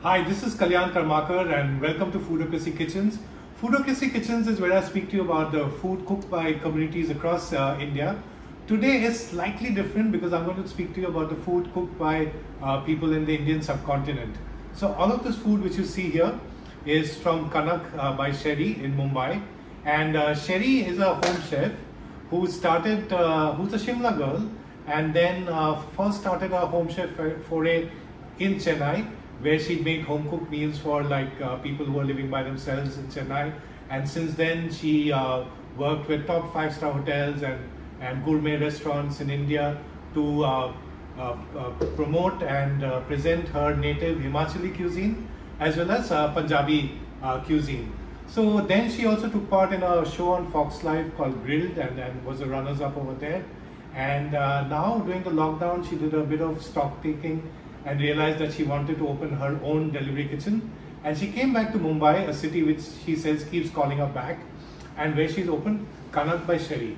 Hi, this is Kalyan Karmakar and welcome to Foodocracy Kitchens. Foodocracy Kitchens is where I speak to you about the food cooked by communities across India. Today is slightly different because I'm going to speak to you about the food cooked by people in the Indian subcontinent. So all of this food which you see here is from Kanak by Sherry in Mumbai. And Sherry is a home chef who started, who's a Shimla girl, and then first started a home chef foray in Chennai, where she'd make home cooked meals for people who are living by themselves in Chennai. And since then she worked with top 5-star hotels and gourmet restaurants in India to promote and present her native Himachali cuisine as well as Punjabi cuisine. So then she also took part in a show on Fox Live called Grilled and was a runners-up over there. And now during the lockdown she did a bit of stock taking and realized that she wanted to open her own delivery kitchen. And she came back to Mumbai, a city which she says keeps calling her back, and where she's opened Kanak by Sherry.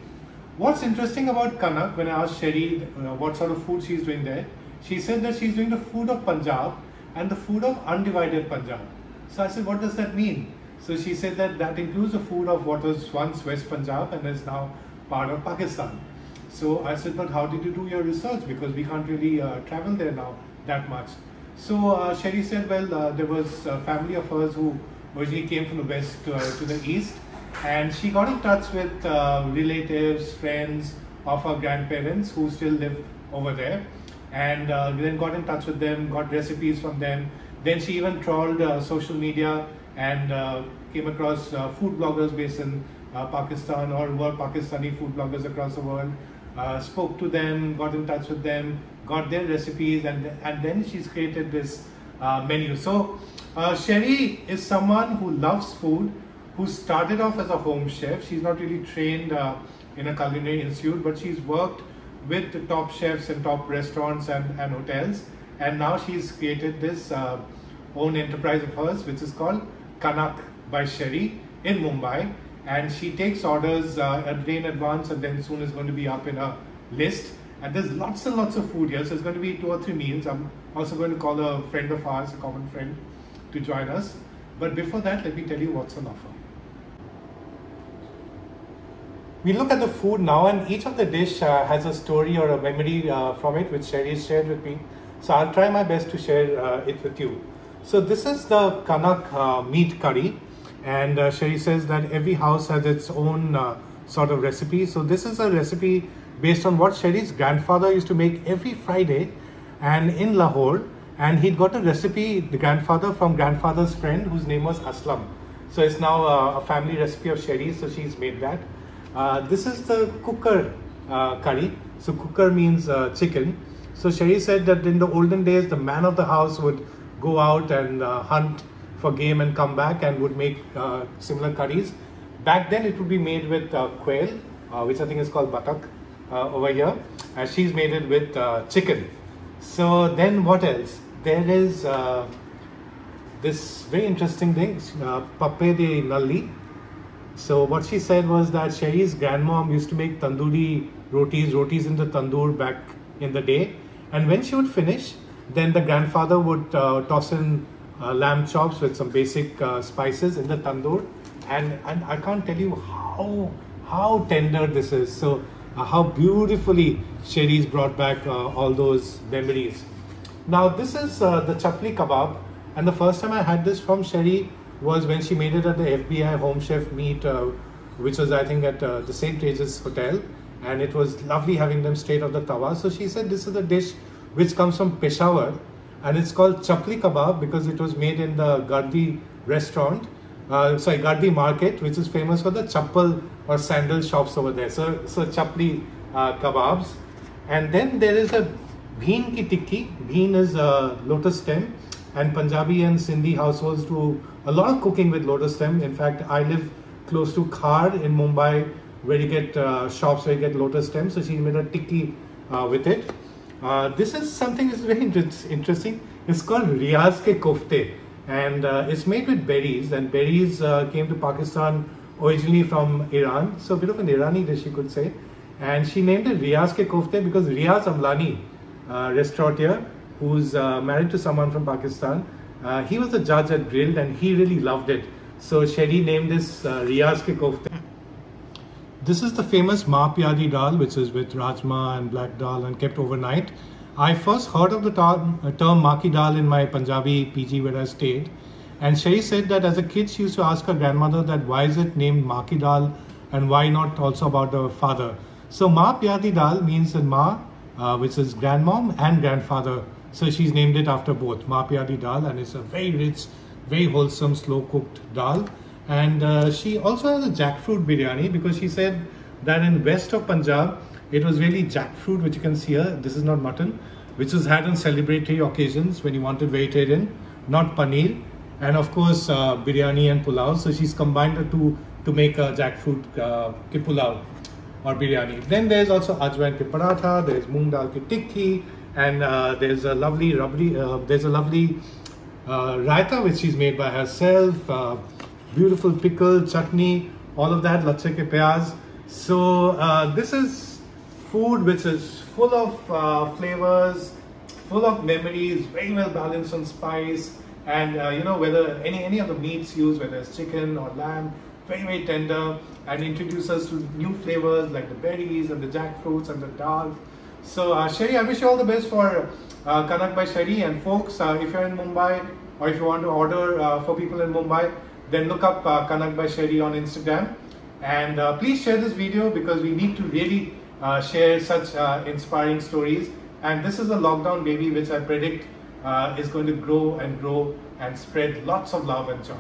What's interesting about Kanak, when I asked Sherry what sort of food she's doing there, she said that she's doing the food of Punjab and the food of undivided Punjab. So I said, what does that mean? So she said that that includes the food of what was once West Punjab and is now part of Pakistan. So I said, but how did you do your research? Because we can't really travel there now that much. So Sherry said, well, there was a family of hers who originally came from the west to the east, and she got in touch with relatives, friends of her grandparents who still live over there, and then got in touch with them, got recipes from them. Then she even trawled social media and came across food bloggers based in Pakistan, or were Pakistani food bloggers across the world, spoke to them, got in touch with them, got their recipes, and then she's created this menu. So Sherry is someone who loves food, who started off as a home chef. She's not really trained in a culinary institute, but she's worked with the top chefs and top restaurants and hotels, and now she's created this own enterprise of hers which is called Kanak by Sherry in Mumbai. And she takes orders a day in advance, and then soon is going to be up in a list. And there's lots and lots of food here, so it's going to be 2 or 3 meals. I'm also going to call a friend of ours, a common friend, to join us. But before that, let me tell you what's on offer. We look at the food now, and each of the dish has a story or a memory from it, which Sherry has shared with me. So I'll try my best to share it with you. So this is the Kanak meat curry. And Sherry says that every house has its own sort of recipe. So this is a recipe based on what Sherry's grandfather used to make every Friday and in Lahore. And he'd got a recipe, the grandfather, from grandfather's friend whose name was Aslam. So it's now a family recipe of Sherry's, so she's made that. This is the cooker curry. So cooker means chicken. So Sherry said that in the olden days, the man of the house would go out and hunt for game and come back and would make similar curries. Back then it would be made with quail, which I think is called batak over here, and she's made it with chicken. So then what else? There is this very interesting thing, pappe de nalli. So what she said was that Sherry's grandmom used to make tandoori rotis in the tandoor back in the day, and when she would finish, then the grandfather would toss in lamb chops with some basic spices in the tandoor, and I can't tell you how tender this is. So how beautifully Sherry's brought back all those memories. Now this is the chapli kebab, and the first time I had this from Sherry was when she made it at the FBI Home Chef Meet, which was I think at the St. Regis Hotel, and it was lovely having them straight off the tawa. So she said this is a dish which comes from Peshawar, and it's called chapli kebab because it was made in the Gardi restaurant, Gardi market, which is famous for the chappal or sandal shops over there. So chapli kebabs. And then there is a bheen ki tikki. Bheen is a lotus stem, and Punjabi and Sindhi households do a lot of cooking with lotus stem. In fact, I live close to Khar in Mumbai, where you get shops where you get lotus stem. So she made a tikki with it. This is something that's very interesting. It's called Riyaz ke kofte, and it's made with berries, and berries came to Pakistan originally from Iran, so a bit of an Irani dish you could say. And she named it Riyaz ke kofte because Riyaz Amlani, restaurateur, who's married to someone from Pakistan, He was a judge at Grilled and he really loved it. So Sherry named this Riyaz Ke Kofte. This is the famous Ma Pyari dal, which is with rajma and black dal and kept overnight. I first heard of the term Ma Ki Dal in my Punjabi PG where I stayed. And Sherry said that as a kid, she used to ask her grandmother that why is it named Ma Ki Dal and why not also about the father. So Ma Pyari dal means that Ma, which is grandmom and grandfather. So she's named it after both, Ma Pyari dal, and it's a very rich, very wholesome, slow cooked dal. And she also has a jackfruit biryani because she said that in west of Punjab, it was really jackfruit, which you can see here. This is not mutton, which was had on celebratory occasions when you wanted vegetarian, not paneer. And of course, biryani and pulao. So she's combined the two to make a jackfruit ki pulao or biryani. Then there's also ajwain ki paratha, there's moong dal ki tikki, and there's a lovely raita which she's made by herself. Beautiful pickle, chutney, all of that, lache ke pyaz. So this is food which is full of flavors, full of memories, very well balanced on spice, and you know, whether any of the meats used, whether it's chicken or lamb, very tender, and introduce us to new flavors like the berries and the jackfruits and the dal. So Sherry, I wish you all the best for Kanak by Sherry. And folks, if you're in Mumbai or if you want to order for people in Mumbai, then look up Kanak by Sherry on Instagram. And please share this video because we need to really share such inspiring stories. And this is a lockdown baby which I predict is going to grow and spread lots of love and joy.